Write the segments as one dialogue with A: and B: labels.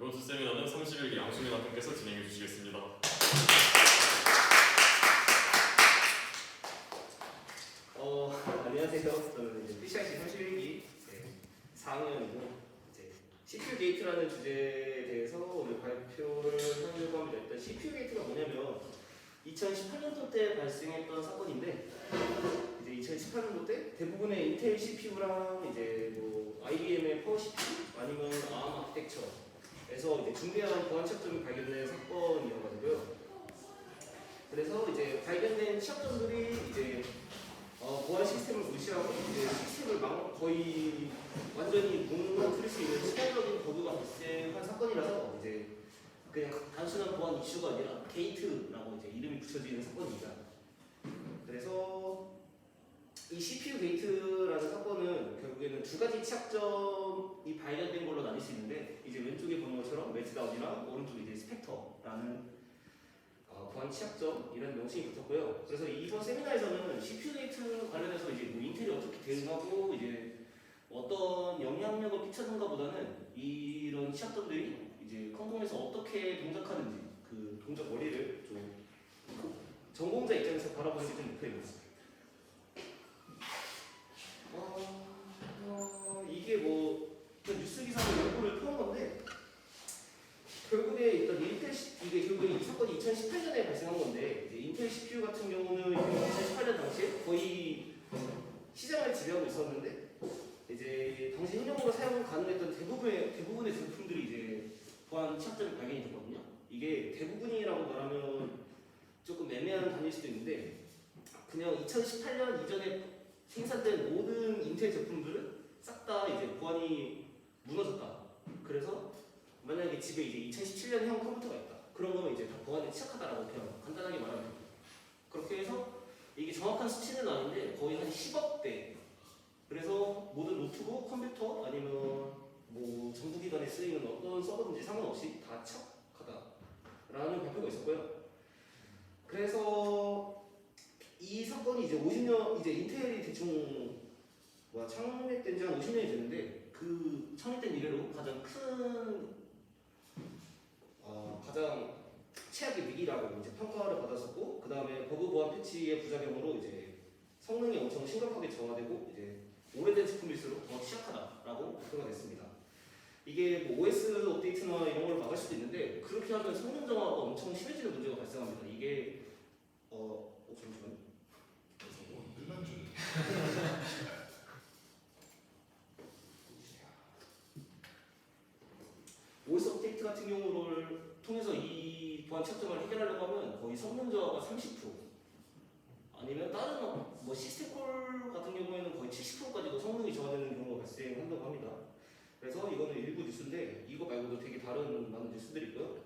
A: 이번 주 세미나는 31기 양순이 학생께서 진행해 주시겠습니다.
B: 안녕하세요. 저는 이제 PCIC 31기 4학년이고 이제 CPU 게이트라는 주제에 대해서 오늘 발표를 하려고 합니다. 일단 CPU 게이트가 뭐냐면 2018년도 때 발생했던 사건인데 이제 2018년도 때 대부분의 인텔 CPU랑 이제 뭐 IBM의 파워 CPU 아니면 ARM 아키텍처에서 이제 중대한 보안 취약점이 발견된 사건이어가지고요. 그래서 이제 발견된 취약점들이 이제 보안 시스템을 무시하고 이제 시스템을 거의 완전히 무너뜨릴 수 있는 시간적인 버그가 발생한 사건이라서 이제 그냥 단순한 보안 이슈가 아니라 게이트라고 이제 이름이 붙여지는 사건입니다. 그래서 이 CPU 게이트라는 사건은 결국에는 두 가지 취약점이 발견된 걸로 나뉠 수 있는데 이제 왼쪽에 보는 것처럼 멜트다운이랑 오른쪽에 이제 스펙터라는 보안 취약점이라는 명칭이 붙었고요. 그래서 이번 세미나에서는 CPU 게이트 관련해서 이제 뭐 인텔이 어떻게 대응하고 이제 어떤 영향력을 끼쳤는가보다는 이런 취약점들이 이제 컴퓨터에서 어떻게 동작하는지 그 동작 원리를 좀 전공자 입장에서 바라보는 게 좀 목표입니다. 이게 뭐 뉴스 기사로 연구를 펴온 건데. 결국에 일단 이게 결국에 이 사건이 2018년에 발생한 건데 이제 인텔 CPU 같은 경우는 2018년 당시에 거의 시장을 지배하고 있었는데 이제 당시 현역으로 사용 가능했던 대부분의 제품들이 이제 보안 취약점이 발견이 됐거든요. 이게 대부분이라고 말하면 조금 애매한 단위일 수도 있는데 그냥 2018년 이전에 생산된 모든 인텔 제품들은 싹 다 이제 보안이 무너졌다. 그래서 만약에 집에 이제 2017년형 컴퓨터가 있다. 그런 거면 이제 다 보안에 취약하다라고 그냥 간단하게 말하면 됩니다. 그렇게 해서 이게 정확한 수치는 아닌데 거의 한 10억 대. 그래서 모든 노트북, 컴퓨터 아니면 뭐 정부기관에 쓰이는 어떤 서버든지 상관없이 다 취약하다라는 발표가 있었고요. 그래서 이 사건이 이제 50년 이제 인텔이 대충 창립된 지 한 50년이 됐는데 그 창립된 이래로 가장 최악의 위기라고 이제 평가를 받았었고 그 다음에 버그 보안 패치의 부작용으로 이제 성능이 엄청 심각하게 저하되고 이제 오래된 제품일수록 더 취약하다라고 발표가 됐습니다. 이게 뭐 OS 업데이트나 이런 걸 막을 수도 있는데 그렇게 하면 성능 저하가 엄청 심해지는 문제가 발생합니다. 이게 잠시만요.
C: 끝난 줄.
B: OS 업데이트 같은 경우를 통해서 이 보안 취약점을 해결하려고 하면 거의 성능 저하가 30% 아니면 다른 뭐 시스템콜 같은 경우에는 거의 70%까지도 성능이 저하되는 경우가 발생한다고 합니다. 그래서 이거는 일부 뉴스인데 이거 말고도 되게 다른 많은 뉴스들이 있고요.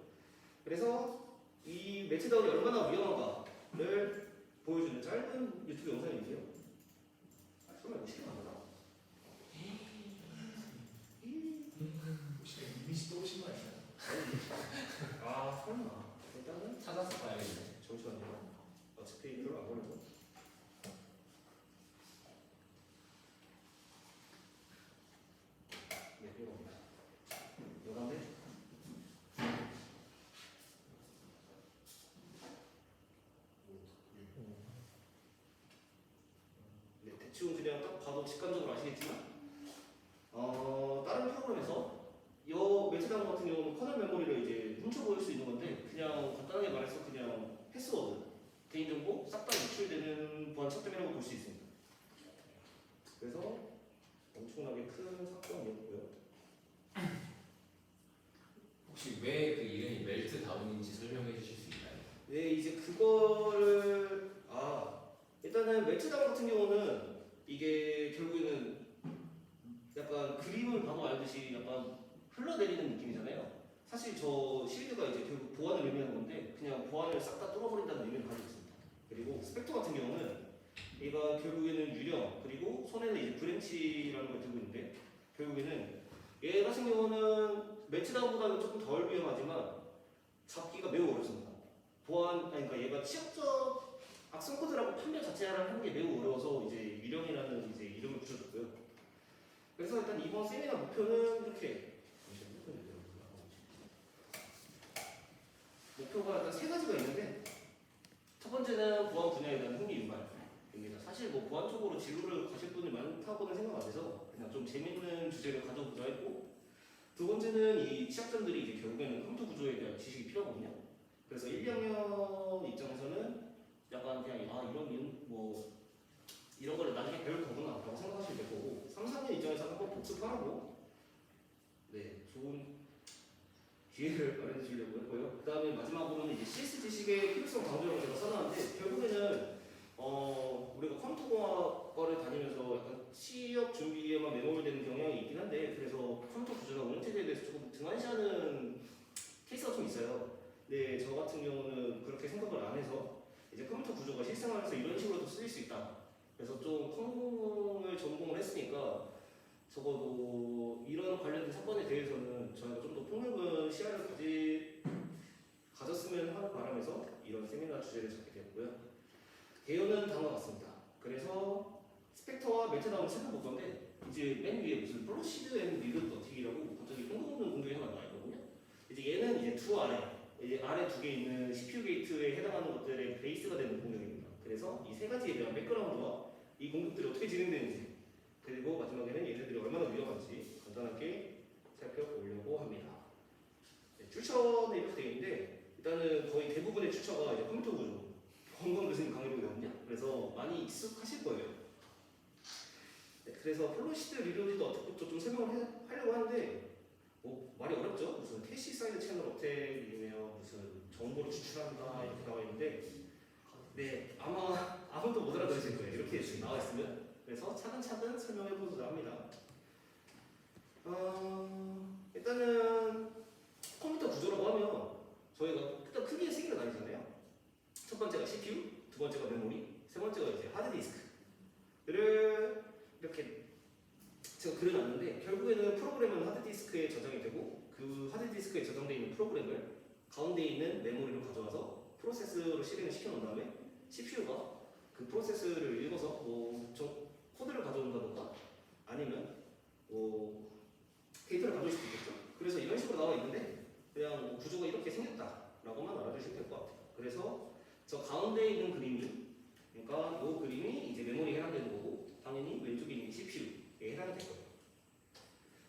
B: 그래서 이 멜트다운이 얼마나 위험한가를 보여주는 짧은 유튜브 영상인데요. 설마 이거 실화인가?
C: 혹시 이미지 또 오신 거 아니에요?
B: 설마. 일단은
D: 찾아서 봐야겠네.
B: 잠시만요. 어차피 별로 안 걸려서. 네, 이겁니다. 요건데. 네, 대충 그냥 딱 봐도 직관적으로 아시겠지만, 다른 프로그램에서 요 멜트다운 같은 경우는 커널 메모리를 이제 훔쳐 보일 수 있는 건데 그냥 간단하게 말해서 그냥 패스워드, 개인정보 싹 다 유출되는 보안 착점이라고 볼 수 있습니다. 그래서 엄청나게 큰 사건이었고요.
D: 혹시 왜 그 이름이 멜트다운인지 설명해 주실 수 있나요?
B: 네, 이제 그거를 일단은 멜트다운 같은 경우는 이게 결국에는 약간 그림을 봐도 알듯이 약간 흘러내리는 느낌이잖아요. 사실 저 실드가 이제 결국 보안을 의미하는 건데 그냥 보안을 싹 다 뚫어버린다는 의미를 가지고 있습니다. 그리고 스펙터 같은 경우는 얘가 결국에는 유령 그리고 손에는 이제 브랜치라는 걸 들고 있는데 결국에는 얘 같은 경우는 멜트다운보다는 조금 덜 위험하지만 잡기가 매우 어렵습니다. 그러니까 얘가 취약적 악성 코드라고 판별 자체를 하는 게 매우 어려워서 이제 유령이라는 이제 이름을 붙여줬고요. 그래서 일단 이번 세미나 목표는 이렇게 두 번째는 이 취약점들이 이제 결국에는 컴퓨터 구조에 대한 지식이 필요하거든요. 그래서 1, 2학년 입장에서는 약간 그냥 이런 거를 나중에 배울 거구나라고 생각하시면 될 거고 3, 4학년 입장에서는 한번 복습하라고 좋은 기회를 마련해 주려고 했고요. 그 다음에 마지막으로는 이제 CS 지식의 필요성 강조라고 제가 써놨는데 결국에는 우리가 컴퓨터공학과를 다니면서 약간 취업 준비에만 매몰되는 경향이 있긴 한데 그래서 컴퓨터 구조나 운영체제에 대해서 조금 등한시하는 케이스가 좀 있어요. 근데 저 같은 경우는 그렇게 생각을 안 해서 이제 컴퓨터 구조가 실생활에서 이런 식으로도 쓰일 수 있다. 그래서 좀 컴공을 전공을 했으니까 적어도 이런 관련된 사건에 대해서는 저희가 좀 더 폭넓은 시야를 가졌으면 하는 바람에서 이런 세미나 주제를 잡게 되었고요. 개요는 다음과 같습니다. 그래서 스펙터와 메타다운을 살펴볼 건데 이제 맨 위에 무슨 플로시드 앤 리드 더틱이라고 갑자기 뜬금없는 공격이 하나 나와 있거든요. 이제 얘는 이제 두 아래 두 개 있는 CPU 게이트에 해당하는 것들의 베이스가 되는 공격입니다. 그래서 이 세 가지에 대한 백그라운드와 이 공격들이 어떻게 진행되는지 그리고 마지막에는 얘네들이 얼마나 위험한지 간단하게 살펴보려고 합니다. 출처는 이렇게 되어 있는데 일단은 거의 대부분의 출처가 이제 컴퓨터 구조 권광 교수님 강의로거든요. 그래서 많이 익숙하실 거예요. 그래서 플로시드 리로드도 어떻게 좀 설명을 하려고 하는데 말이 어렵죠? 무슨 캐시 사이드 채널 어택이며 무슨 정보를 추출한다 이렇게 나와 있는데 아마 아무도 못 알아들으실 거예요. 이렇게 나와 있으면. 그래서 차근차근 설명해 보고자 합니다. 일단은 컴퓨터 구조라고 하면 저희가 일단 크게 세 개가 나뉘잖아요. 첫 번째가 CPU, 두 번째가 메모리, 세 번째가 이제 하드디스크를 이렇게 제가 그려놨는데 결국에는 프로그램은 하드디스크에 저장이 되고 그 하드디스크에 저장되어 있는 프로그램을 가운데 있는 메모리로 가져와서 프로세스로 실행을 시켜놓은 다음에 CPU가 그 프로세스를 읽어서 코드를 가져온다던가 아니면 데이터를 가져올 수도 있겠죠. 그래서 이런 식으로 나와 있는데 그냥 구조가 이렇게 생겼다라고만 알아두시면 될 것 같아요. 그래서 저 가운데 있는 그림이 그러니까 이 그림이 이제 메모리에 해당되는 거고 당연히 왼쪽에 있는 CPU에 해당이 될 거예요.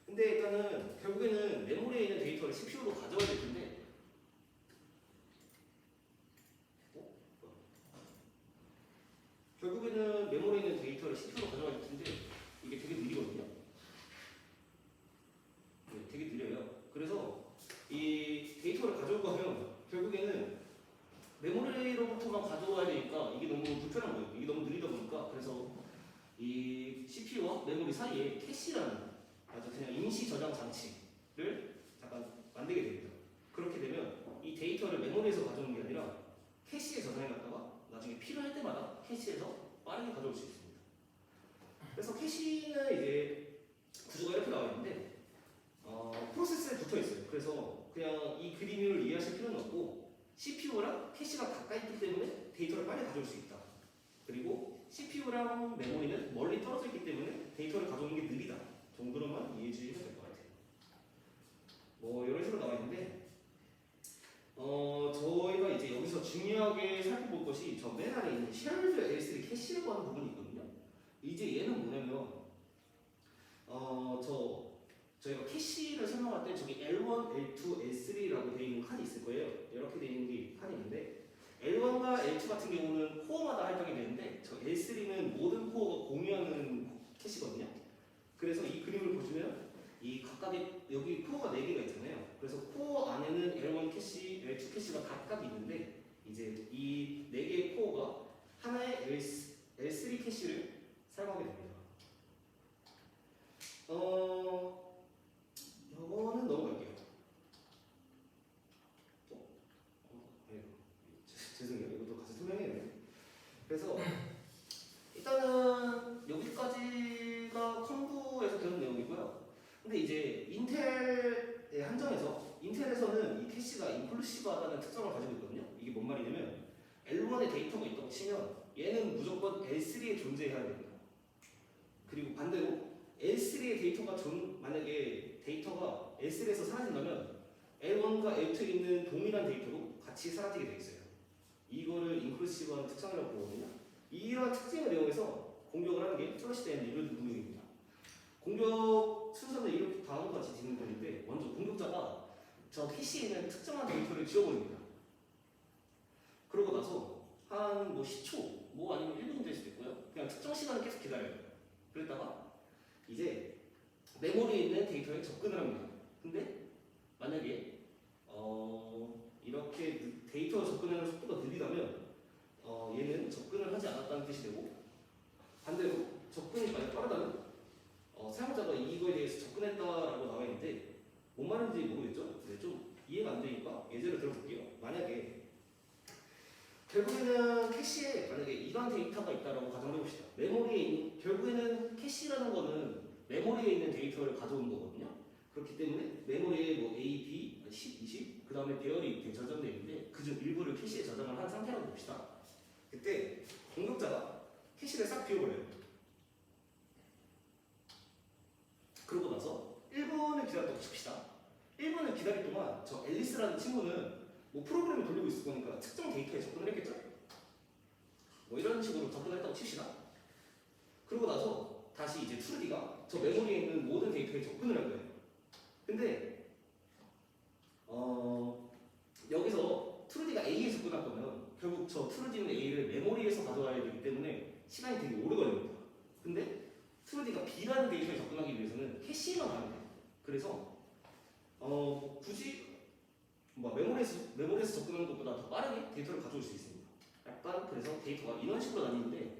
B: 근데 일단은 결국에는 메모리에 있는 데이터를 CPU로 가져와야 될 텐데 결국에는 메모리에 있는 데이터를 CPU로 가져와야 될 텐데 이게 되게 느리거든요. 되게 느려요. 그래서 이 데이터를 가져오고 하면 결국에는 메모리로부터만 가져와야 되니까 이게 너무 불편한 거예요. 이게 너무 느리다 보니까 그래서 이 CPU와 메모리 사이에 캐시라는 아주 그냥 임시 저장 장치를 잠깐 만들게 됩니다. 그렇게 되면 이 데이터를 메모리에서 가져오는 게 아니라 캐시에 저장해놨다가 나중에 필요할 때마다 캐시에서 빠르게 가져올 수 있습니다. 그래서 캐시는 이제 구조가 이렇게 나와 있는데 프로세스에 붙어 있어요. 그래서 그냥 이 그림을 이해하실 필요는 없고 CPU랑 캐시가 가까이 있기 때문에 데이터를 빨리 가져올 수 있다. 그리고 CPU랑 메모리는 멀리 떨어져 있기 때문에 데이터를 가져오는 게 느리다. 정도로만 이해해 주시면 될 것 같아요. 이런 식으로 나와 있는데 저희가 이제 여기서 중요하게 살펴볼 것이 저 맨 아래 있는 쉐어드 L3 캐시라고 하는 부분이 있거든요. 이제 얘는 뭐냐면 저희가 캐시를 설명할 때 저기 L1, L2, L3라고 되어 있는 칸이 있을 거예요. 이렇게 되어 있는 게 칸이 있는데 L1과 L2 같은 경우는 코어마다 할당이 되는데 저 L3는 모든 코어가 공유하는 캐시거든요. 그래서 이 그림을 보시면 이 각각의 여기 코어가 4개가 있잖아요. 그래서 코어 안에는 L1 캐시, L2 캐시가 각각 있는데 이제 이 4개의 코어가 하나의 L3 캐시를 사용하게 됩니다. 이거는 넘어갈게요. 죄송해요. 이것도 같이 설명해야 돼요. 그래서 일단은 여기까지가 컴부에서 배운 내용이고요. 근데 이제 인텔의 한정에서 인텔에서는 이 캐시가 인클루시브하다는 특성을 가지고 있거든요. 이게 뭔 말이냐면 L1에 데이터가 있다고 치면 얘는 무조건 L3에 존재해야 됩니다. 그리고 반대로 L3의 데이터가 만약에 데이터가 L3에서 사라진다면 L1과 L2에 있는 동일한 데이터도 같이 사라지게 돼 있어요. 이거를 인클루시브한 특성이라고 보거든요. 이러한 특징을 이용해서 공격을 하는 게 플러시드 앤 리로드 공격입니다. 공격 순서는 이렇게 다음과 같이 진행되는데 먼저 캐시에 있는 특정한 데이터를 지워버립니다. 그러고 나서 한 뭐 10초, 뭐 아니면 1분 될 수도 있고요. 그냥 특정 시간을 계속 기다려요. 그랬다가 이제 메모리에 있는 데이터에 접근을 합니다. 근데 만약에 이렇게 데이터 접근하는 속도가 느리다면 얘는 접근을 하지 않았다는 뜻이 되고, 반대로 접근이 많이 빠르다면 사용자가 이거에 대해서 접근했다라고 나와 있는데 뭔 말인지 모르겠죠? 네, 좀 이해가 안 되니까 예제를 들어볼게요. 만약에 결국에는 캐시에 만약에 이런 데이터가 있다라고 가정을 해봅시다. 메모리에 있는, 결국에는 캐시라는 거는 메모리에 있는 데이터를 가져오는 거거든요. 그렇기 때문에 메모리에 뭐 A, B, 10, 20, 그 다음에 배열이 이렇게 저장되어 있는데 그중 일부를 캐시에 저장을 한 상태라고 봅시다. 그때 공격자가 캐시를 싹 비워버려요. 그러고 나서 1분을 기다렸다고 칩시다. 1분을 기다릴 동안 저 앨리스라는 친구는 뭐 프로그램을 돌리고 있을 거니까 특정 데이터에 접근을 했겠죠? 뭐 이런 식으로 접근했다고 칩시다. 그러고 나서 다시 이제 트루디가 저 메모리에 있는 모든 데이터에 접근을 할 거예요. 근데 여기서 트루디가 A에 접근할 거면 결국 저 트루디는 A를 메모리에서 가져와야 되기 때문에 시간이 되게 오래 걸립니다. 근데 트루디가 B라는 데이터에 접근하기 위해서는 캐시만 가면 돼요. 그래서 굳이 뭐 메모리에서 접근하는 것보다 더 빠르게 데이터를 가져올 수 있습니다. 약간 그래서 데이터가 이런 식으로 나뉘는데,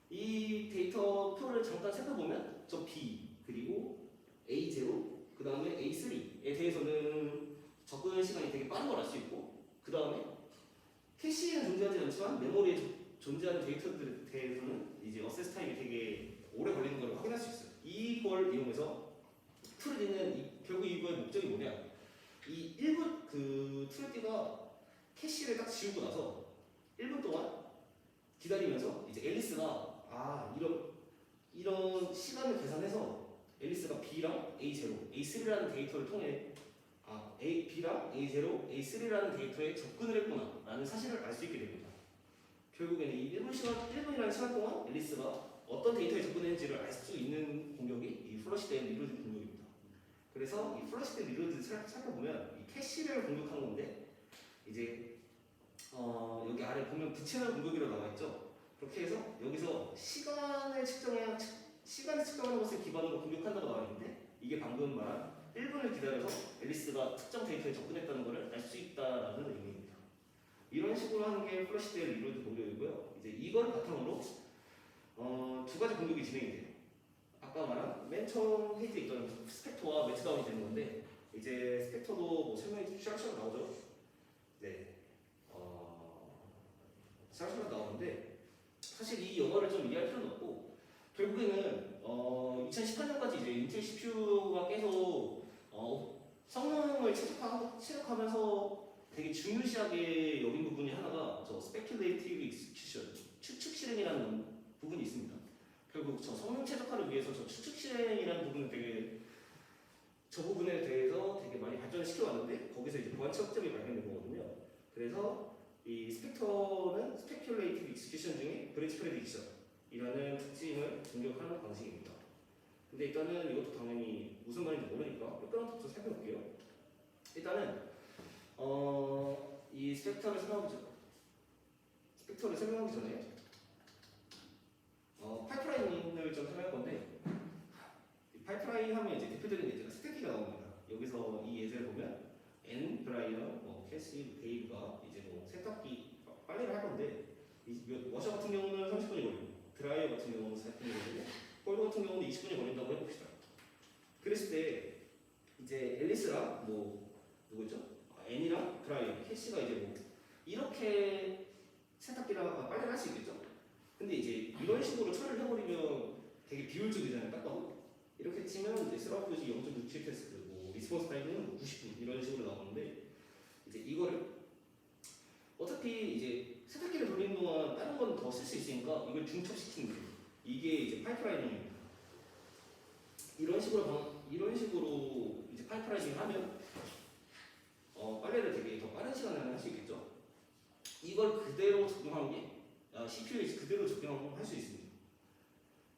B: 이 데이터 표를 잠깐 살펴보면 저 B 그리고 A0 그 다음에 A3에 대해서는 접근 시간이 되게 빠른 걸 알 수 있고, 그 다음에 캐시에는 존재하지 않지만 메모리에 존재하는 데이터들에 대해서는 이제 어세스 타임이 되게 오래 걸리는 걸 확인할 수 있어요. 이걸 이용해서 트루디는 결국 이거의 목적이 뭐냐? 이 1분 그 트루디가 캐시를 딱 지우고 나서 1분 동안 기다리면서 이제 앨리스가 이런 시간을 계산해서 앨리스가 B랑 A0, A3라는 데이터를 통해 B랑 A0, A3라는 데이터에 접근을 했구나 라는 사실을 알 수 있게 됩니다. 결국에는 이 1분이라는 시간 동안 앨리스가 어떤 데이터에 접근했는지를 알 수 있는 공격이 이 플러시된 리로드 공격입니다. 그래서 이 플러시된 리로드 살펴보면 이 캐시를 공격한 건데, 이제 여기 아래 보면 부채널 공격이라고 나와 있죠. 그렇게 해서 여기서 시간을 측정하는 것을 기반으로 공격한다고 나와 있는데, 이게 방금 말한 1분을 기다려서 앨리스가 특정 데이터에 접근했다는 것을 알 수 있다라는 의미입니다. 이런 식으로 하는 게 플러시된 리로드 공격이고요. 이제 이걸 바탕으로 두 가지 공격이 진행이 돼요. 아까 말한 맨 처음 페이지에 있던 스펙터와 매치다운이 되는 건데, 이제 스펙터도 뭐 설명이 샤르샤르 나오죠. 네, 샤르샤르 나오는데 사실 이 영어를 좀 이해할 필요는 없고, 결국에는 2018년까지 이제 인텔 CPU가 계속 성능을 최적화하면서 되게 중요시하게 여긴 부분이 하나가 저 speculative execution, 추측 실행이라는 부분이 있습니다. 결국 저 성능 최적화를 위해서 저 추측 실행이라는 부분은 되게 저 부분에 대해서 되게 많이 발전을 시켜왔는데, 거기서 이제 보안 취약점이 발견된 거거든요. 그래서 이 스펙터는 speculative execution 중에 브랜치 prediction이라는 특징을 공격하는 방식입니다. 근데 일단은 이것도 당연히 무슨 말인지 모르니까 백그라운드부터 살펴볼게요. 일단은 이 스펙터를 설명하기 전에 파이프라인을 좀 설명할 건데, 파이프라인 하면 이제 대표적인 예제가 스태키가 나옵니다. 여기서 이 예제를 보면 N, 브라이언, 캐시, 데이브가 이제 뭐 세탁기, 빨래를 할 건데, 워셔 같은 경우는 30분이 걸리고, 드라이어 같은 경우는 40분이 걸리고, 폴더 같은 경우는 20분이 걸린다고 해봅시다. 그랬을 때 이제 앨리스랑 누구죠? N이랑 브라이언, 캐시가 이제 이렇게 세탁기랑 빨래를 할 수 있겠죠? 근데 이제 이런 식으로 처리를 해버리면 되게 비효율적이잖아요. 딱 봐도. 이렇게 치면 이제 스라우트이 0.67 테스트, 리스폰스 타임은 90분 이런 식으로 나오는데, 이제 이거를 어차피 이제 세탁기를 돌리는 동안 다른 건 더 쓸 수 있으니까 이걸 중첩시키는 거예요. 이게 이제 파이프라이닝입니다. 이런 식으로 이제 파이프라이닝을 하면 빨래를 되게 더 빠른 시간에 할 수 있겠죠. 이걸 그대로 적용한 게 CPU에 그대로 적용할 수 있습니다.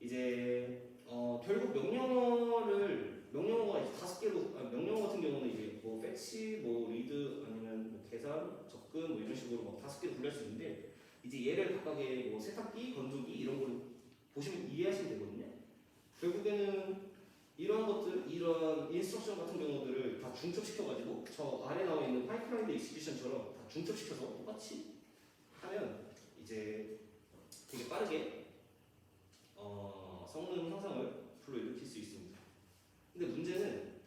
B: 이제 결국 명령어가 이제 5개로, 명령어 같은 경우는 이제 fetch, 분류할 수 있는데 이제 얘를 각각의 뭐 세탁기, 건조기 이런 걸 보시면 이해하시면 되거든요. 결국에는 이런 것들, 이런 인스트럭션 같은 경우들을 다 중첩시켜가지고 저 아래 나와 있는 파이프라인 익스큐션처럼 다 중첩시켜서 똑같이 하면 이제 되게 빠르게 성능 향상을 불러일으킬 수 있습니다. 근데 문제는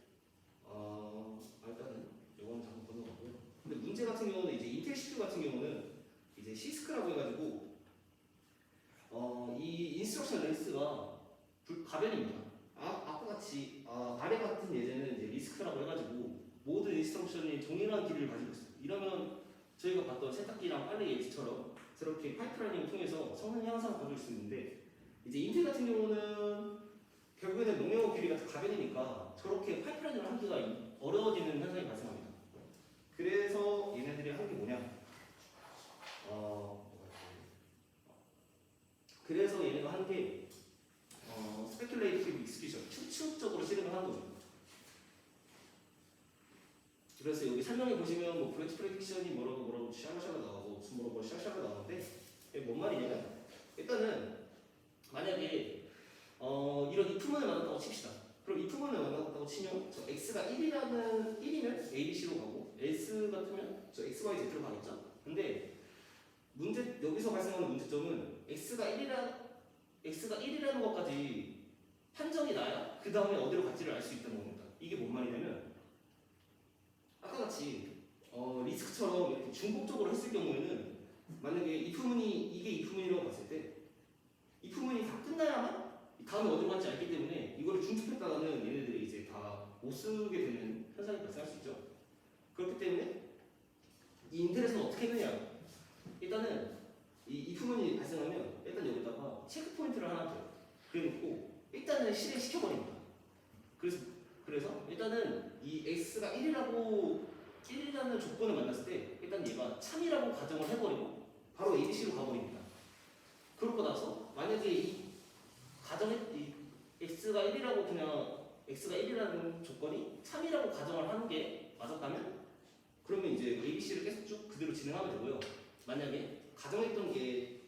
B: 일단은 이거는 잠깐 건너가고요. 근데 문제 같은 경우는 이제 인텔 CPU 같은 경우는 이제 시스크라고 해가지고 이 인스트럭션 렌스가 가변입니다. 아까 같이 아래 같은 예제는 이제 리스크라고 해가지고 모든 인스트럭션이 동일한 길이를 가지고 있어요. 이러면 저희가 봤던 세탁기랑 빨래 예지처럼 저렇게 파이프라인을 통해서 성능 향상을 가져올 수 있는데 이제 인텔 같은 경우는 결국에는 농용호 길이가 가변이니까 저렇게 파이프라인을 하기가 어려워지는 현상이 발생합니다. 그래서 얘네들이 한 게 뭐냐? 그래서 얘네가 한 게 스페큘레이티브 익스큐션, 추측적으로 실행을 하는 거죠. 그래서 여기 설명해 보시면 뭐 브랜치 프레딕션이 뭐라고 샬라샬라 나오고 무슨 뭐라고 샬샬라 나오는데 이게 뭔 말이냐면 일단은 만약에 이런 if문을 만났다고 칩시다. 그럼 if문을 만났다고 치면 저 x가 1이면 abc로 가고 s 같으면 저 xyz로 가겠죠. 근데 여기서 발생하는 문제점은 x가 1이라는 것까지 판정이 나야 그 다음에 어디로 갈지를 알 수 있다는 겁니다. 이게 뭔 말이냐면 아까 같이 리스크처럼 이렇게 중복적으로 했을 경우에는 만약에 이게 if문이라고 봤을 때 if문이 다 끝나야만 다음에 어디로 갈지 알기 때문에 이거를 중첩했다가는 얘네들이 이제 다 못 쓰게 되는 현상이 발생할 수 있죠. 그렇기 때문에 이 인텔에서는 어떻게 했느냐? 일단은 이 if문이 발생하면 일단 여기다가 체크 포인트를 하나 둬요. 그래놓고 일단은 실행시켜버립니다. 그래서 일단은 이 x가 1이라는 조건을 만났을 때 일단 얘가 참이라고 가정을 해버리고 바로 abc로 가버립니다. 그러고 나서 만약에 이 x가 1이라는 조건이 참이라고 가정을 하는 게 맞았다면 그러면 이제 abc를 계속 쭉 그대로 진행하면 되고요. 만약에 가정했던 게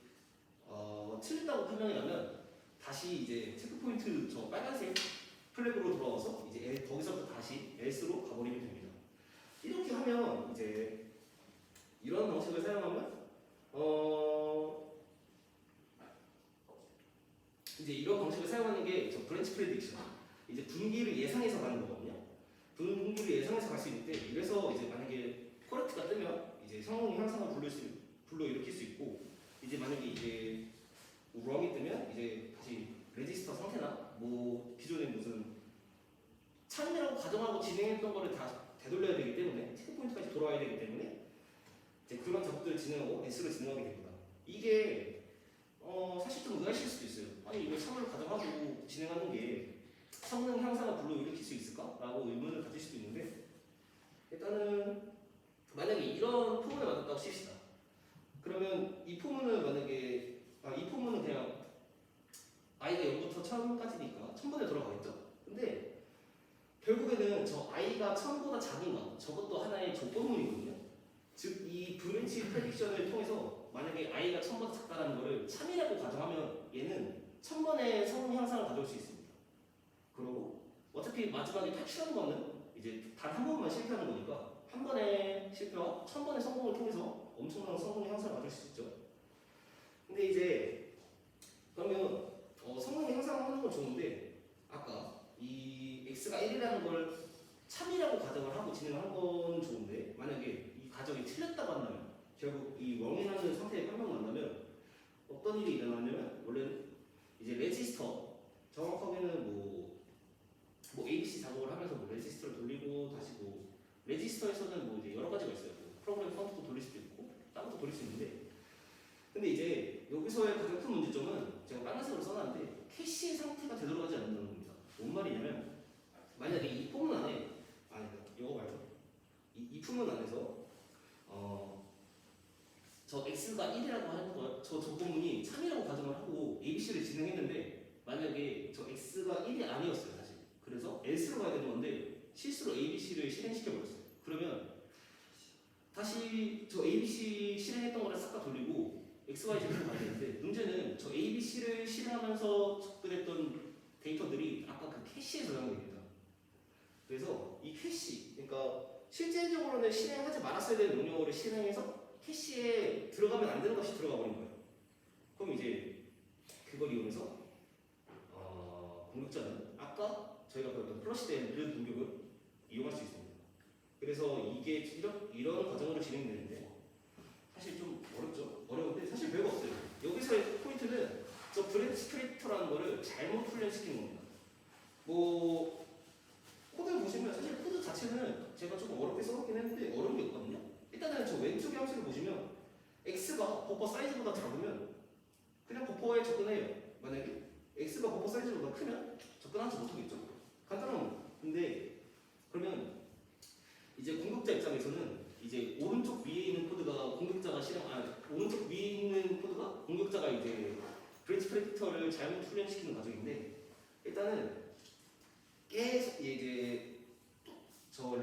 B: 틀렸다고 판명이 나면 다시 이제 체크포인트 저 빨간색 플래그로 돌아와서 이제 거기서부터 다시 else로 가버리면 됩니다. 이렇게 하면 이제 이런 방식을 사용하면 이제 이런 방식을 사용하는 게 저 브랜치 프레딕션 이제 분기를 예상해서 가는 거거든요. 분기를 예상해서 갈 수 있는데 이래서 이제 만약에 코렉트가 뜨면 이제 성능 향상을 불러일으킬 수 있고 이제 만약에 이제 롱이 뜨면 이제 다시 레지스터 상태나 뭐 기존에 무슨 참이라고 가정하고 진행했던 거를 다 되돌려야 되기 때문에 체크 포인트까지 돌아와야 되기 때문에 이제 그런 작업들을 진행하고 S를 진행하게 됩니다. 이게 사실 좀 의아하실 수도 있어요. 아니 이거 참을 가정하고 진행하는 게 성능 향상을 불러일으킬 수 있을까?라고 의문을 가질 수도 있는데 일단은 만약에 이런 포문을 만났다고 칩시다. 그러면 이 포문은 만약에 이 포문은 그냥 i가 0부터 1000까지니까 1000번에 돌아가겠죠. 근데 결국에는 저 i가 1000보다 작은가 저것도 하나의 조건문이거든요. 즉 이 브랜치 프레딕션을 통해서 만약에 i가 1000보다 작다는 거를 참이라고 가정하면 얘는 1000번의 성능 향상을 가져올 수 있습니다. 그리고 어차피 마지막에 탈출하는 거는 이제 단 한 번만 실패하는 거니까 한 번의 실패와 1000번의 성공을 통해서 엄청난 성능 향상을 가질 수 있죠. 근데 이제 그러면 성능 향상하는 건 좋은데 아까 이 x가 1이라는 걸 참이라고 가정을 하고 진행한 건 좋은데 만약에 이 가정이 틀렸다고 한다면 결국 이 wrong이라는 상태에 판명이 난다면 어떤 일이 일어나냐면 원래는 이제 레지스터 정확하게는 뭐 ABC 작업을 하면서 뭐 레지스터를 돌리고 다시 뭐 레지스터에서는 뭐 이제 여러 가지가 있어요. 뭐 프로그램 카운트도 돌릴 수도 있고 다른 것도 돌릴 수 있는데 근데 이제 여기서의 가장 큰 문제점은 제가 빨간색으로 써놨는데 캐시 상태가 되돌아가지 않는다는 겁니다. 뭔 말이냐면 만약에 이 포문 안에 이거 말고 이 포문 안에서 저 x가 1이라고 하는 저 조건문이 3이라고 가정을 하고 ABC를 진행했는데 만약에 저 x가 1이 아니었어요 사실. 그래서 else로 가야 되는 건데 실수로 ABC를 실행시켜 버렸어요. 그러면 다시 저 ABC 실행했던 거를 싹 다 돌리고 XYZ로 가야 되는데 문제는 저 ABC를 실행하면서 접근했던 데이터들이 아까 그 캐시에 저장이 됩니다. 그래서 이 캐시, 그러니까 실제적으로는 실행하지 말았어야 되는 명령어를 실행해서 캐시에 들어가면 안 되는 것이 들어가 버린 거예요. 그럼 이제 그걸 이용해서 공격자는 아까 저희가 배웠던 플러시된 그 공격을 이용할 수 있습니다. 그래서 이게 이런 과정으로 진행되는데 사실 좀 어렵죠? 어려운데 사실 별거 없어요. 여기서의 포인트는 저 브랜치 크리에이터라는 거를 잘못 훈련시키는 겁니다. 뭐 코드 보시면 사실 코드 자체는 제가 조금 어렵게 써놓긴 했는데 어려운 게 없거든요. 일단은 저 왼쪽의 함수를 보시면 x가 버퍼 사이즈보다 작으면 그냥 버퍼에 접근해요. 만약에 x가 버퍼 사이즈보다 크면 접근하지 못하겠죠. 간단한 겁니다. 근데 그러면 이제 공격자 입장에서는 이제 오른쪽 위에 있는 코드가 공격자가 오른쪽 위에 있는 코드가 공격자가 이제 브랜치 프레디터를 잘못 훈련시키는 과정인데 일단은 계속 이제 저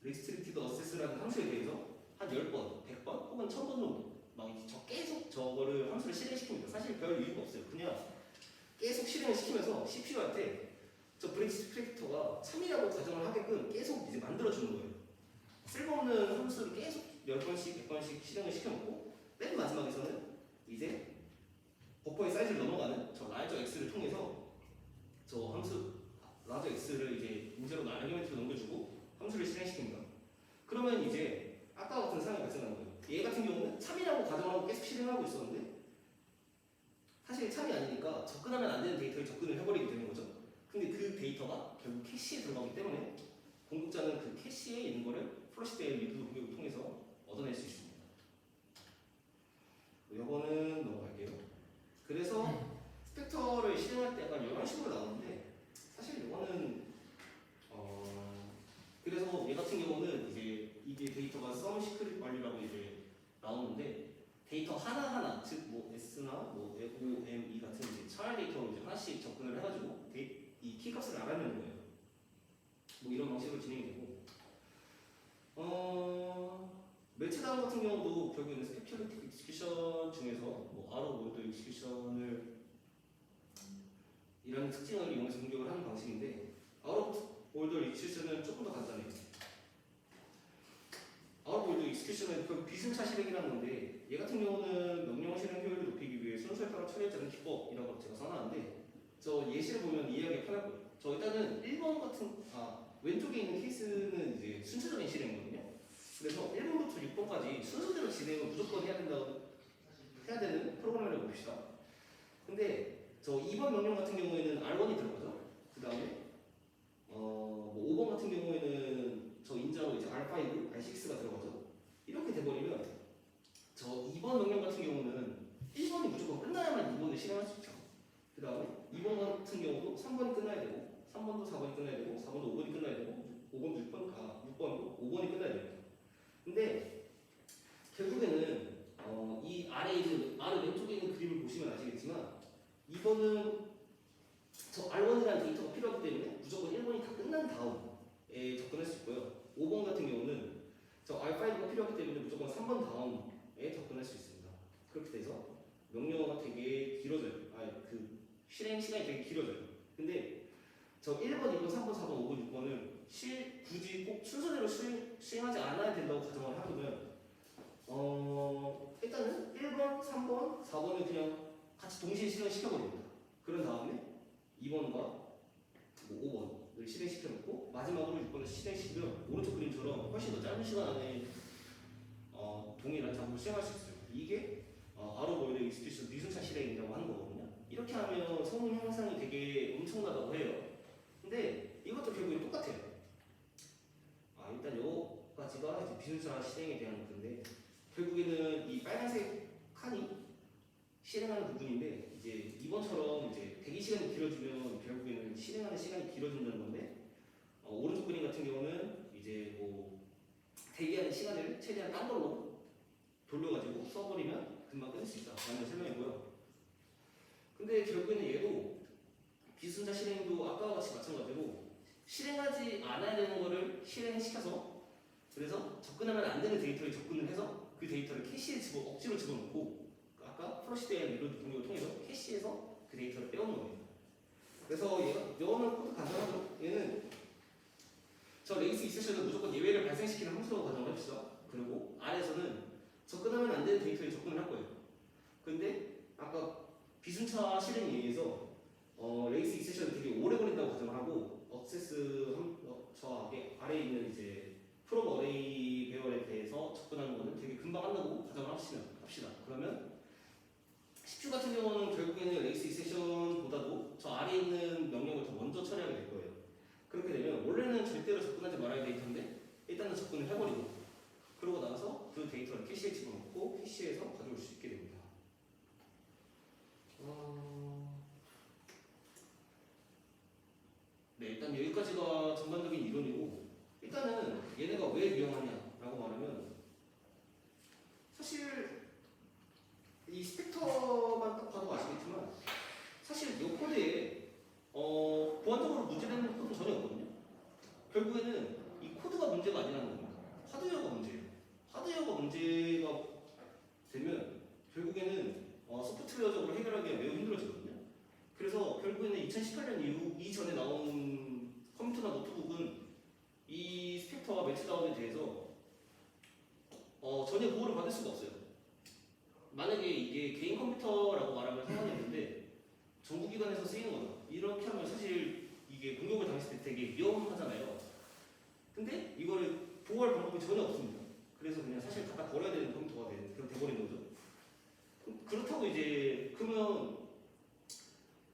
B: 리스트릭티드 어세스라는 함수에 대해서 한 10번, 100번 혹은 1000번 정도 막 저 계속 저거를 함수를 실행시킵니다. 사실 별 이유가 없어요. 그냥 계속 실행을 시키면서 CPU한테 저 브랜치 프레디터가 참이라고 가정을 하게끔 계속 이제 만들어주는 거예요. 쓸모없는 함수를 계속 10번씩, 100번씩 실행을 시켜놓고 맨 마지막에서는 이제 버퍼의 사이즈를 넘어가는 저 라이저 x를 통해서 저 함수 라이저 x를 이제 문제로 아르규멘트로 넘겨주고 함수를 실행시킵니다. 그러면 이제 아까 같은 상황이 발생하는 거예요. 얘 같은 경우는 참이라고 가정하고 계속 실행하고 있었는데 사실 참이 아니니까 접근하면 안 되는 데이터에 접근을 해버리게 되는 거죠. 근데 그 데이터가 결국 캐시에 들어가기 때문에 공격자는 그 캐시에 있는 거를 플러시된 리드 공격을 통해서 얻어낼 수 있습니다. 이거는 넘어갈게요. 그래서 스펙터를 실행할 때 약간 이런 식으로 나오는데 사실 이거는 그래서 얘 같은 경우는 이제 이게 데이터가 썸 시크릿 밸류라고 이제 나오는데 데이터 하나하나 즉 뭐 S나 뭐 O, M, E 같은 이제 차일 데이터로 이제 하나씩 접근을 해가지고 이 키값을 알아내는 거예요. 뭐 이런 방식으로 진행이 되고 매치다운 같은 경우도 결국에는 스펙큐레이티브 익스큐션 중에서 뭐 아로 월드 익스큐션을 이라는 특징을 이용해서 공격을 하는 방식인데 아로 월드 익스큐션은 조금 더 간단해요. 아로 월드 익스큐션은 그 비승차 실행이라는 건데 얘 같은 경우는 명령 실행 효율을 높이기 위해 순서에 따라 처리하지 않는 기법이라고 제가 써놨는데 저 예시를 보면 이해하기 편할 거예요. 저 일단은 1번 같은 왼쪽에 있는 케이스는 이제 순차적인 실행이거든요. 그래서 1번부터 6번까지 순서대로 진행을 무조건 해야 되는 프로그램을 봅시다. 근데 저 2번 명령 같은 경우에는 R1이 들어가죠. 그 다음에 뭐 5번 같은 경우에는 저 인자로 이제 R5, R6가 들어가죠. 이렇게 돼버리면 저 2번 명령 같은 경우는 1번이 무조건 끝나야만 2번을 실행할 수 있죠. 그 다음에 2번 같은 경우도 3번이 끝나야 되고 3번도 4번이 끝나야 되고 4번도 5번이 끝나야 되고 5번도 6번도 5번이 끝나야 됩니다. 근데 결국에는 이 아래 왼쪽에 있는 그림을 보시면 아시겠지만 이거는 저 R1이라는 데이터가 필요하기 때문에 무조건 1번이 다 끝난 다음에 접근할 수 있고요. 5번 같은 경우는 저 R5가 필요하기 때문에 무조건 3번 다음에 접근할 수 있습니다. 그렇게 돼서 명령어가 되게 길어져요. 그 실행 시간이 되게 길어져요. 근데 저 1번, 2번, 3번, 4번, 5번, 6번을 굳이 꼭 순서대로 수행하지 않아야 된다고 가정을 하면 일단은 1번, 3번, 4번을 그냥 같이 동시에 실행시켜버립니다. 그런 다음에 2번과 뭐 5번을 실행시켜놓고 마지막으로 6번을 실행시키면 오른쪽 그림처럼 훨씬 더 짧은 시간 안에 동일한 작업을 수행할 수 있어요. 이게 아로 월드 익스큐션 미순차 실행이라고 하는 거거든요. 이렇게 하면 성능 향상이 되게 엄청나다고 해요. 근데 이것도 결국엔 똑같아요. 일단 요까지가 이제 비순차 실행에 대한 건데 결국에는 이 빨간색 칸이 실행하는 부분인데 이제 이번처럼 이제 대기 시간이 길어지면 결국에는 실행하는 시간이 길어진다는 건데 오른쪽 그림 같은 경우는 이제 뭐 대기하는 시간을 최대한 딴 걸로 돌려가지고 써버리면 금방 끝낼 수 있다라는 설명이고요. 근데 결국에는 얘도 비순차 실행도 아까와 같이 마찬가지로 실행하지 않아야 되는 거를 실행시켜서 그래서 접근하면 안 되는 데이터에 접근을 해서 그 데이터를 캐시에 억지로 집어넣고 아까 프로시드의 리로드 공격을 통해서 캐시에서 그 데이터를 빼오는 겁니다. 그래서 영어는 코드 간단하죠. 얘는 저 레이스 이세션은 무조건 예외를 발생시키는 함수라고 가정을 해봅시다. 그리고 아래에서는 접근하면 안 되는 데이터에 접근을 할 거예요. 근데 아까 비순차 실행에 의해서 레이스 이세션은 되게 오래 걸린다고 가정을 하고 저 아래에 있는 이제 프로브 어레이 배열에 대해서 접근하는 거는 되게 금방 한다고 가정을 합시다. 그러면 CPU 같은 경우는 결국에는 레이스 이세션보다도 저 아래에 있는 명령을 더 먼저 처리하게 될 거예요. 그렇게 되면 원래는 절대로 접근하지 말아야 될 텐데 일단은 접근을 해버리고 그러고 나서 그 데이터를 캐시에 집어넣고 캐시에서 가져올 수 있게 됩니다. 네, 일단 여기까지가 전반적인 이론이고 일단은 얘네가 왜 위험하냐라고 말하면 사실 이 스펙터만 딱 봐도 아시겠지만 사실 이 코드에 보안적으로 문제되는 코드는 전혀 없거든요. 결국에는 이 코드가 문제가 아니라는 겁니다. 하드웨어가 문제예요. 하드웨어가 문제가 되면 결국에는 소프트웨어적으로 해결하기가 매우 힘들어지거든요. 그래서 결국에는 2018년 이전에 나온 컴퓨터나 노트북은 이 스펙터와 매치다운에 대해서 전혀 보호를 받을 수가 없어요. 만약에 이게 개인 컴퓨터라고 말하면 상관이 없는데 정부기관에서 쓰이는 거다. 이렇게 하면 사실 이게 공격을 당했을 때 되게 위험하잖아요. 근데 이거를 보호할 방법이 전혀 없습니다. 그래서 그냥 사실 갖다 버려야 되는 컴퓨터가 돼버린 거죠. 그렇다고 이제 그러면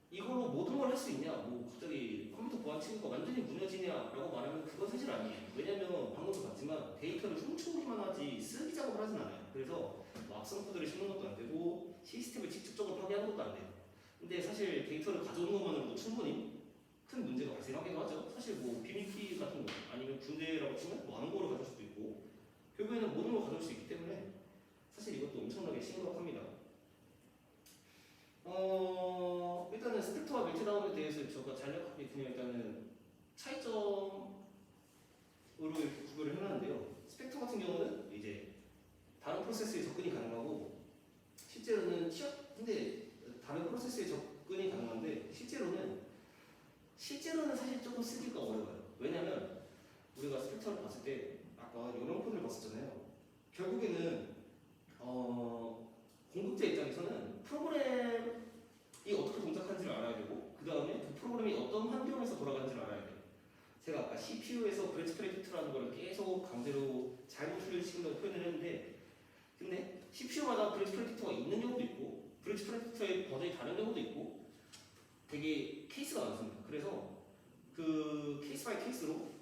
B: 이걸로 모든 걸 할 수 있냐? 뭐 갑자기 컴퓨터 보안 친구가 완전히 무너지냐라고 말하면 그건 사실 아니에요. 왜냐면 방금도 봤지만 데이터를 훔쳐오기만 하지 쓰기 작업을 하진 않아요. 그래서 악성 코드를 심는 것도 안 되고 시스템을 직접적으로 파괴하는 것도 안 돼요. 근데 사실 데이터를 가져오는 것만으로도 충분히 큰 문제가 발생하기도 하죠. 사실 뭐 비밀키 같은 거 아니면 군대라고 치면 뭐 암호를 가져올 수도 있고 결국에는 모든 걸 가져올 수 있기 때문에 사실 이것도 엄청나게 심각합니다. 일단은 스펙터와 멜트다운에 대해서 제가 간략하게 그냥 일단은 차이점으로 이렇게 구별을 해놨는데요. 스펙터 같은 경우는 이제 다른 프로세스에 접근이 가능하고 실제로는 근데 다른 프로세스에 접근이 가능한데 실제로는 사실 조금 쓰기가 어려워요. 왜냐면 우리가 스펙터를 봤을 때 아까 이런 코드를 봤었잖아요. 결국에는 공급자 입장에서는 프로그램이 어떻게 동작하는지를 알아야 되고 그 다음에 그 프로그램이 어떤 환경에서 돌아가는지를 알아야 돼요. 제가 아까 CPU에서 브랜치 프레딕트라는 걸 계속 강제로 잘못 훈련시킨다고 표현을 했는데 근데 CPU마다 브랜치 프레딕터가 있는 경우도 있고 브랜치 프레딕터의 버전이 다른 경우도 있고 되게 케이스가 많습니다. 그래서 그 케이스 바이 케이스로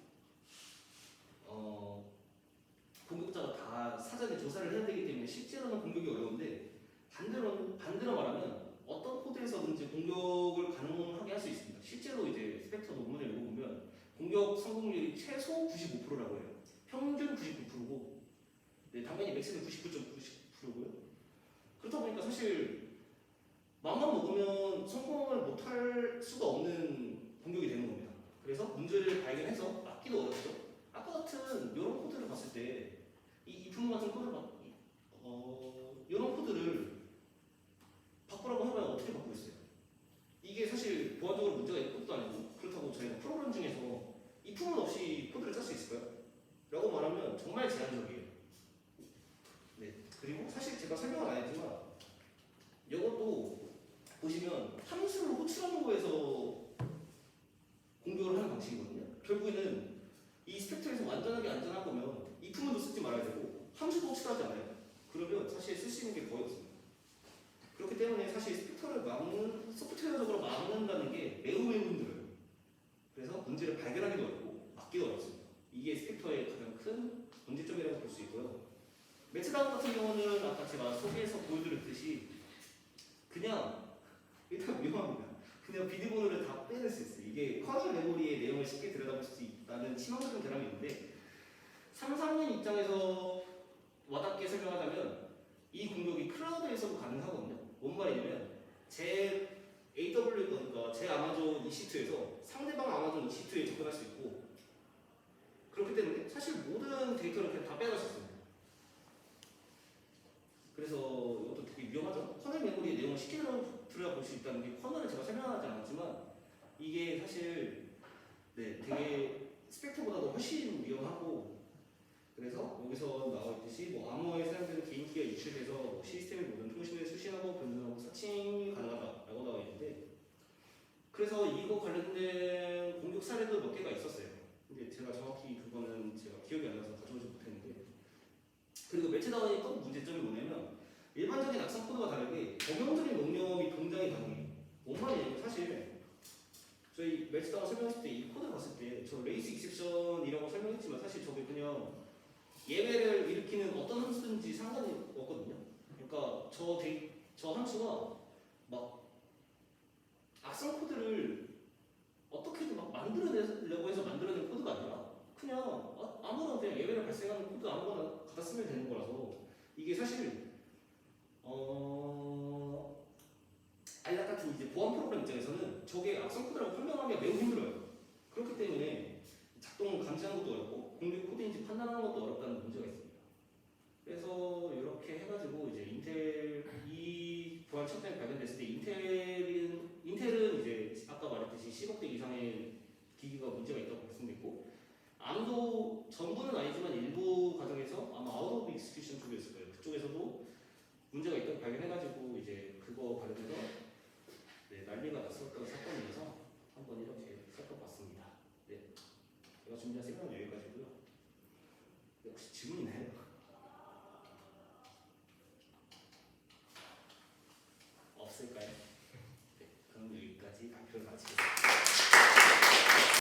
B: 공격자가 다 사전에 조사를 해야 되기 때문에 실제로는 공격이 어려운데 반대로 말하면 어떤 코드에서든지 공격을 가능하게 할 수 있습니다. 실제로 이제 스펙터 논문을 읽어보면 공격 성공률이 최소 95%라고 해요. 평균 99%고 네, 당연히 맥스는 99.99%고요. 그렇다 보니까 사실 마음만 먹으면 성공을 못할 수가 없는 공격이 되는 겁니다. 그래서 문제를 발견해서 막기도 어렵죠. 아까 같은 이런 코드를 봤을 때 이 부분 같은 코드를 이런 코드를 바꾸라고 하면 어떻게 바꾸겠어요? 이게 사실 보안적으로 문제가 있는 것도 아니고 그렇다고 저희가 프로그램 중에서 이 부분 없이 코드를 짤 수 있을까요? 라고 말하면 정말 제한적이에요. 네. 그리고 사실 제가 설명을 안 했지만 이것도 보시면 함수를 호출하는 거에서 공격을 하는 방식이거든요. 결국에는 이 스펙터에서 완전하게 안전한 거면 이 부분도 쓰지 말아야 되고 함수도 호출하지 않아요. 그러면 사실 쓸 수 있는 게 거의 없습니다. 그렇기 때문에 사실 스펙터를 소프트웨어적으로 막는다는 게 매우 힘들어요. 그래서 문제를 발견하기도 어렵고 막기도 어렵습니다. 이게 스펙터의 가장 큰 문제점이라고 볼 수 있고요. 매치다운 같은 경우는 아까 제가 소개해서 보여드렸듯이 그냥 일단 위험합니다. 그냥 비밀번호를 다 빼낼 수 있어요. 이게 커널 메모리의 내용을 쉽게 들여다볼 수 있다는 치명적인 결함이 있는데 3학년 입장에서 와닿게 설명하자면 이 공격이 클라우드에서도 가능하거든요. 뭔 말이냐면 제 AW 그러니까 제 아마존 EC2에서 상대방 아마존 EC2에 접근할 수 있고 그렇게 그렇기 때문에 사실 모든 데이터를 그냥 다 빼갈 수 있습니다. 그래서 이것도 되게 위험하죠. 커널 메모리의 내용을 쉽게 들어볼 수 있다는 게 커널을 제가 설명하지 않았지만 이게 사실 되게 스펙터보다도 훨씬 위험하고 그래서 여기서 나와 있듯이 뭐 암호에 사용되는 개인키가 유출돼서 뭐 시스템의 모든 통신을 수신하고 변환하고 사칭이 가능하다라고 나와 있는데 그래서 이거 관련된 공격 사례도 몇 개가 있었어요. 근데 제가 정확히 그거는 제가 기억이 안 나서 가져오지 못했는데 그리고 멜트다운의 또 문제점이 뭐냐면 일반적인 악성 코드와 다르게 범용적인 농념이 동작이 가능해요. 뭔 말이냐면 사실 저희 멜트다운 설명했을 때 이 코드 봤을 때 저 레이스 익셉션이라고 설명했지만 사실 저게 그냥 예외를 일으키는 어떤 함수든지 상관이 없거든요. 그러니까 저 함수가 막 악성 코드를 어떻게든 막 만들어내려고 해서 만들어낸 코드가 아니라 그냥 아무런 그냥 예외를 발생하는 코드 아무거나 갖다 쓰면 되는 거라서 이게 사실 알약 같은 이제 보안 프로그램 입장에서는 저게 악성 코드라고 설명하기가 매우 힘들어요. 그렇기 때문에 작동을 감지하는 것도 어렵고 공격 코드인지 판단하는 것도 어렵다는 문제가 있습니다. 그래서 이렇게 해가지고 이제 인텔 이 보안 첫단이 발견됐을 때 인텔은 이제 아까 말했듯이 10억대 이상의 기기가 문제가 있다고 말씀드렸고 암도 전부는 아니지만 일부 과정에서 아마 아웃 오브 익스큐션 쪽이었을 거예요. 그쪽에서도 문제가 있다고 발견해가지고 이제 그거 관련해서 난리가 났었던 사건이어서 한번 이렇게 살펴봤습니다. 제가 준비한 설명은 여기까지고요. 혹시 질문 있나요? 없을까요? 그럼 여기까지 발표를 마치겠습니다.